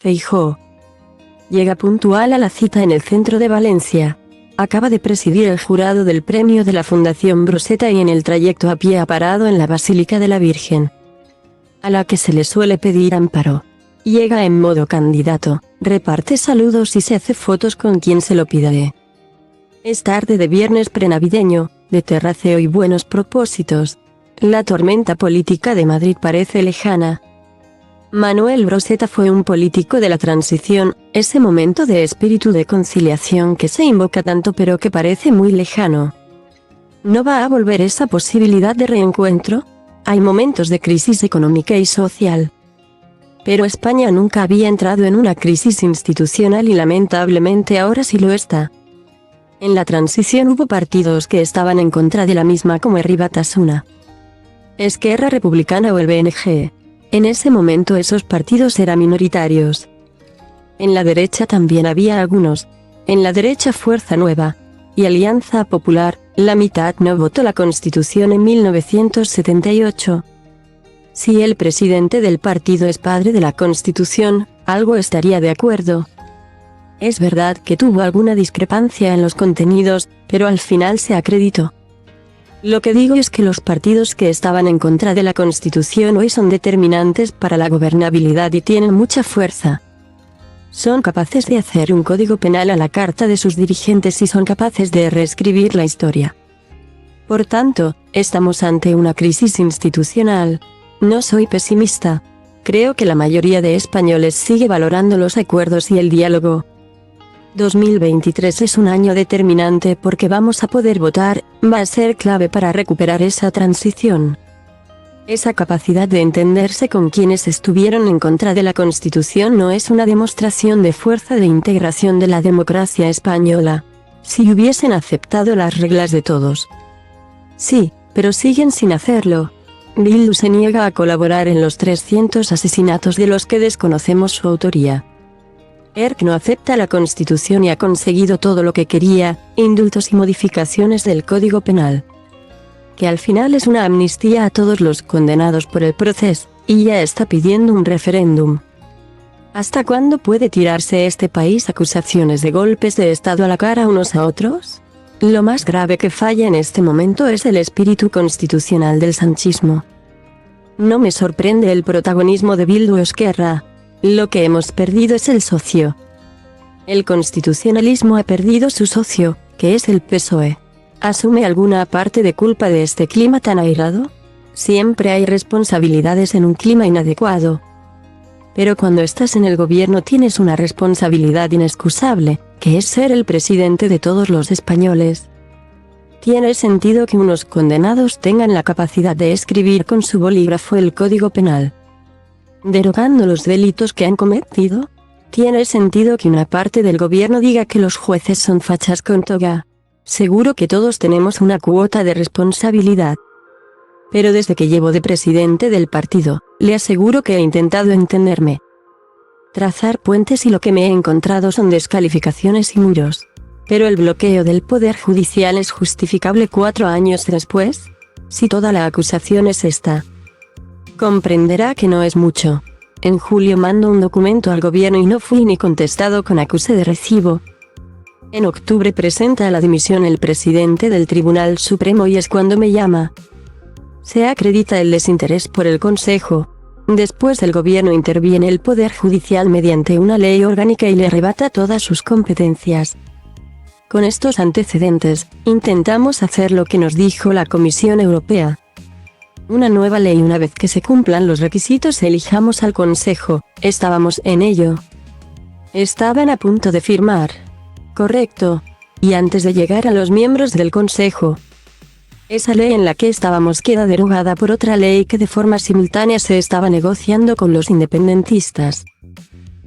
Feijóo llega puntual a la cita en el centro de Valencia. Acaba de presidir el jurado del premio de la Fundación Broseta y en el trayecto a pie ha parado en la Basílica de la Virgen, a la que se le suele pedir amparo. Llega en modo candidato, reparte saludos y se hace fotos con quien se lo pide. Es tarde de viernes prenavideño, de terraceo y buenos propósitos. La tormenta política de Madrid parece lejana. Manuel Broseta fue un político de la transición, ese momento de espíritu de conciliación que se invoca tanto pero que parece muy lejano. ¿No va a volver esa posibilidad de reencuentro? Hay momentos de crisis económica y social. Pero España nunca había entrado en una crisis institucional y lamentablemente ahora sí lo está. En la transición hubo partidos que estaban en contra de la misma como Herri Batasuna, Esquerra Republicana o el BNG. En ese momento esos partidos eran minoritarios. En la derecha también había algunos. En la derecha Fuerza Nueva y Alianza Popular, la mitad no votó la Constitución en 1978. Si el presidente del partido es padre de la Constitución, algo estaría de acuerdo. Es verdad que tuvo alguna discrepancia en los contenidos, pero al final se acreditó. Lo que digo es que los partidos que estaban en contra de la Constitución hoy son determinantes para la gobernabilidad y tienen mucha fuerza. Son capaces de hacer un código penal a la carta de sus dirigentes y son capaces de reescribir la historia. Por tanto, estamos ante una crisis institucional. No soy pesimista. Creo que la mayoría de españoles sigue valorando los acuerdos y el diálogo. 2023 es un año determinante porque vamos a poder votar, va a ser clave para recuperar esa transición. Esa capacidad de entenderse con quienes estuvieron en contra de la Constitución no es una demostración de fuerza de integración de la democracia española. Si hubiesen aceptado las reglas de todos. Sí, pero siguen sin hacerlo. Bildu se niega a colaborar en los 300 asesinatos de los que desconocemos su autoría. ERC no acepta la Constitución y ha conseguido todo lo que quería, indultos y modificaciones del Código Penal. Que al final es una amnistía a todos los condenados por el proceso, y ya está pidiendo un referéndum. ¿Hasta cuándo puede tirarse este país acusaciones de golpes de Estado a la cara unos a otros? Lo más grave que falla en este momento es el espíritu constitucional del sanchismo. No me sorprende el protagonismo de Bildu o Esquerra. Lo que hemos perdido es el socio. El constitucionalismo ha perdido su socio, que es el PSOE. ¿Asume alguna parte de culpa de este clima tan airado? Siempre hay responsabilidades en un clima inadecuado. Pero cuando estás en el gobierno tienes una responsabilidad inexcusable, que es ser el presidente de todos los españoles. ¿Tiene sentido que unos condenados tengan la capacidad de escribir con su bolígrafo el Código Penal, derogando los delitos que han cometido? ¿Tiene sentido que una parte del gobierno diga que los jueces son fachas con toga? Seguro que todos tenemos una cuota de responsabilidad. Pero desde que llevo de presidente del partido, le aseguro que he intentado entenderme, trazar puentes y lo que me he encontrado son descalificaciones y muros. ¿Pero el bloqueo del Poder Judicial es justificable 4 años después? Si toda la acusación es esta, comprenderá que no es mucho. En julio mando un documento al gobierno y no fui ni contestado con acuse de recibo. En octubre presenta la dimisión el presidente del Tribunal Supremo y es cuando me llama. Se acredita el desinterés por el Consejo. Después el gobierno interviene el Poder Judicial mediante una ley orgánica y le arrebata todas sus competencias. Con estos antecedentes, intentamos hacer lo que nos dijo la Comisión Europea. Una nueva ley una vez que se cumplan los requisitos elijamos al Consejo, estábamos en ello. Estaban a punto de firmar. Correcto. Y antes de llegar a los miembros del Consejo, esa ley en la que estábamos queda derogada por otra ley que de forma simultánea se estaba negociando con los independentistas.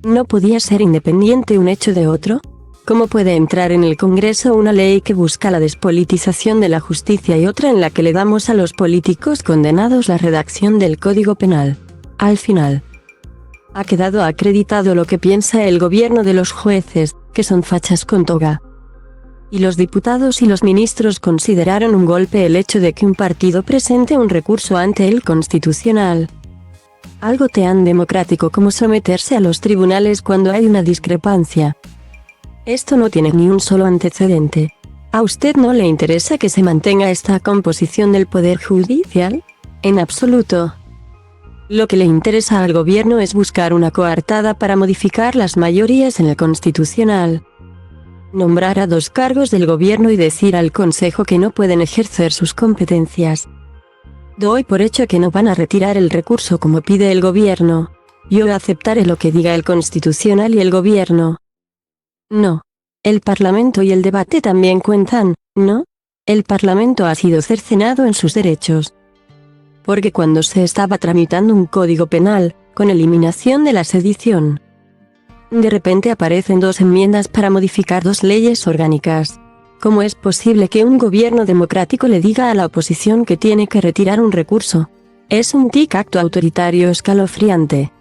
¿No podía ser independiente un hecho de otro? ¿Cómo puede entrar en el Congreso una ley que busca la despolitización de la justicia y otra en la que le damos a los políticos condenados la redacción del Código Penal? Al final, ha quedado acreditado lo que piensa el gobierno de los jueces, que son fachas con toga. Y los diputados y los ministros consideraron un golpe el hecho de que un partido presente un recurso ante el Constitucional. Algo tan democrático como someterse a los tribunales cuando hay una discrepancia. Esto no tiene ni un solo antecedente. ¿A usted no le interesa que se mantenga esta composición del Poder Judicial? En absoluto. Lo que le interesa al gobierno es buscar una coartada para modificar las mayorías en el Constitucional. Nombrar a 2 cargos del gobierno y decir al Consejo que no pueden ejercer sus competencias. Doy por hecho que no van a retirar el recurso como pide el gobierno. Yo aceptaré lo que diga el Constitucional y el gobierno. No. El Parlamento y el debate también cuentan, ¿no? El Parlamento ha sido cercenado en sus derechos. Porque cuando se estaba tramitando un código penal, con eliminación de la sedición, de repente aparecen 2 enmiendas para modificar 2 leyes orgánicas. ¿Cómo es posible que un gobierno democrático le diga a la oposición que tiene que retirar un recurso? Es un acto autoritario escalofriante.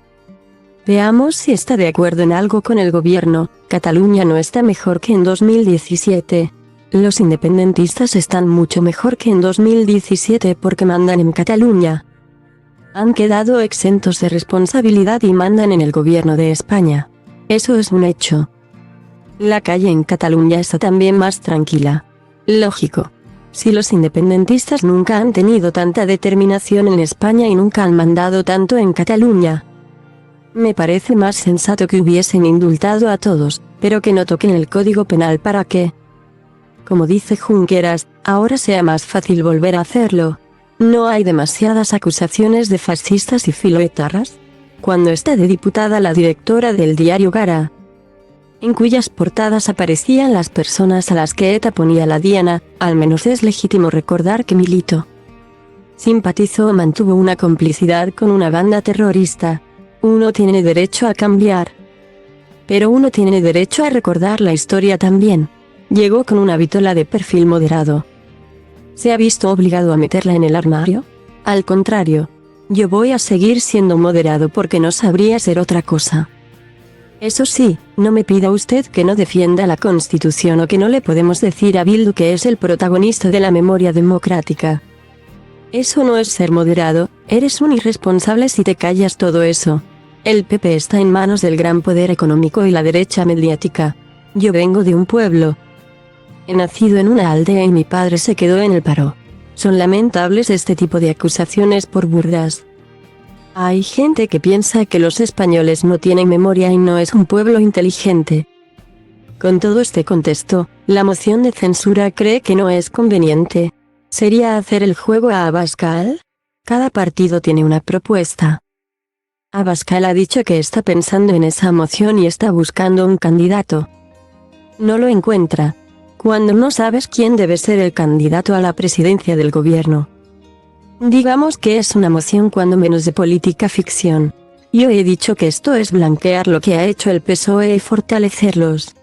Veamos si está de acuerdo en algo con el gobierno. Cataluña no está mejor que en 2017. Los independentistas están mucho mejor que en 2017 porque mandan en Cataluña. Han quedado exentos de responsabilidad y mandan en el gobierno de España. Eso es un hecho. La calle en Cataluña está también más tranquila. Lógico. Si los independentistas nunca han tenido tanta determinación en España y nunca han mandado tanto en Cataluña, me parece más sensato que hubiesen indultado a todos, pero que no toquen el Código Penal para que, como dice Junqueras, ahora sea más fácil volver a hacerlo. ¿No hay demasiadas acusaciones de fascistas y filoetarras? Cuando está de diputada la directora del diario Gara, en cuyas portadas aparecían las personas a las que ETA ponía la diana, al menos es legítimo recordar que Milito simpatizó o mantuvo una complicidad con una banda terrorista. Uno tiene derecho a cambiar. Pero uno tiene derecho a recordar la historia también. Llegó con una vitola de perfil moderado. ¿Se ha visto obligado a meterla en el armario? Al contrario. Yo voy a seguir siendo moderado porque no sabría ser otra cosa. Eso sí, no me pida usted que no defienda la Constitución o que no le podemos decir a Bildu que es el protagonista de la memoria democrática. Eso no es ser moderado, eres un irresponsable si te callas todo eso. El PP está en manos del gran poder económico y la derecha mediática. Yo vengo de un pueblo. He nacido en una aldea y mi padre se quedó en el paro. Son lamentables este tipo de acusaciones por burdas. Hay gente que piensa que los españoles no tienen memoria y no es un pueblo inteligente. Con todo este contexto, la moción de censura cree que no es conveniente. ¿Sería hacer el juego a Abascal? Cada partido tiene una propuesta. Abascal ha dicho que está pensando en esa moción y está buscando un candidato. No lo encuentra. Cuando no sabes quién debe ser el candidato a la presidencia del gobierno. Digamos que es una moción cuando menos de política ficción. Yo he dicho que esto es blanquear lo que ha hecho el PSOE y fortalecerlos.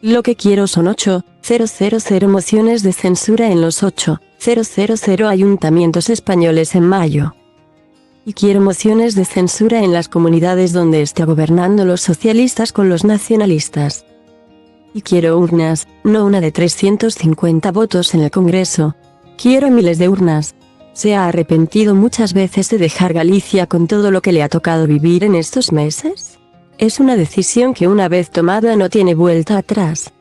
Lo que quiero son 8.000 mociones de censura en los 8.000 ayuntamientos españoles en mayo. Y quiero mociones de censura en las comunidades donde esté gobernando los socialistas con los nacionalistas. Y quiero urnas, no una de 350 votos en el Congreso. Quiero miles de urnas. ¿Se ha arrepentido muchas veces de dejar Galicia con todo lo que le ha tocado vivir en estos meses? Es una decisión que una vez tomada no tiene vuelta atrás.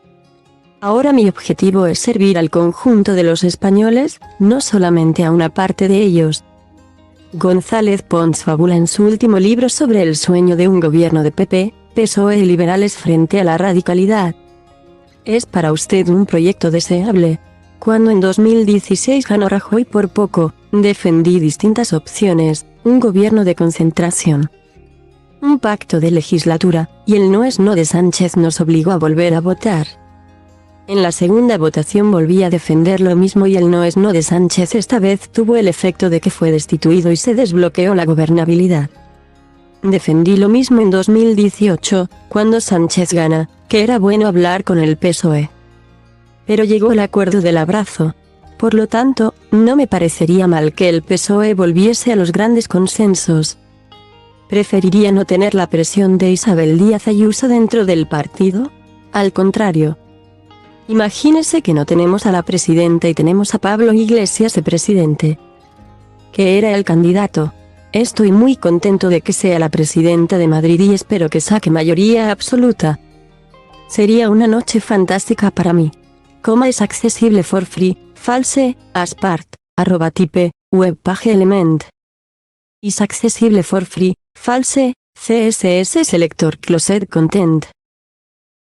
Ahora mi objetivo es servir al conjunto de los españoles, no solamente a una parte de ellos. González Pons fabula en su último libro sobre el sueño de un gobierno de PP, PSOE y liberales frente a la radicalidad. ¿Es para usted un proyecto deseable? Cuando en 2016 ganó Rajoy por poco, defendí distintas opciones, un gobierno de concentración, un pacto de legislatura, y el no es no de Sánchez nos obligó a volver a votar. En la segunda votación volví a defender lo mismo y el no es no de Sánchez esta vez tuvo el efecto de que fue destituido y se desbloqueó la gobernabilidad. Defendí lo mismo en 2018, cuando Sánchez gana, que era bueno hablar con el PSOE. Pero llegó el acuerdo del abrazo. Por lo tanto, no me parecería mal que el PSOE volviese a los grandes consensos. ¿Preferiría no tener la presión de Isabel Díaz Ayuso dentro del partido? Al contrario. Imagínese que no tenemos a la presidenta y tenemos a Pablo Iglesias de presidente. Que era el candidato. Estoy muy contento de que sea la presidenta de Madrid y espero que saque mayoría absoluta. Sería una noche fantástica para mí. Coma es accesible for free, false, as part, @type, webpage element. Is accesible for free, false, CSS selector closed content.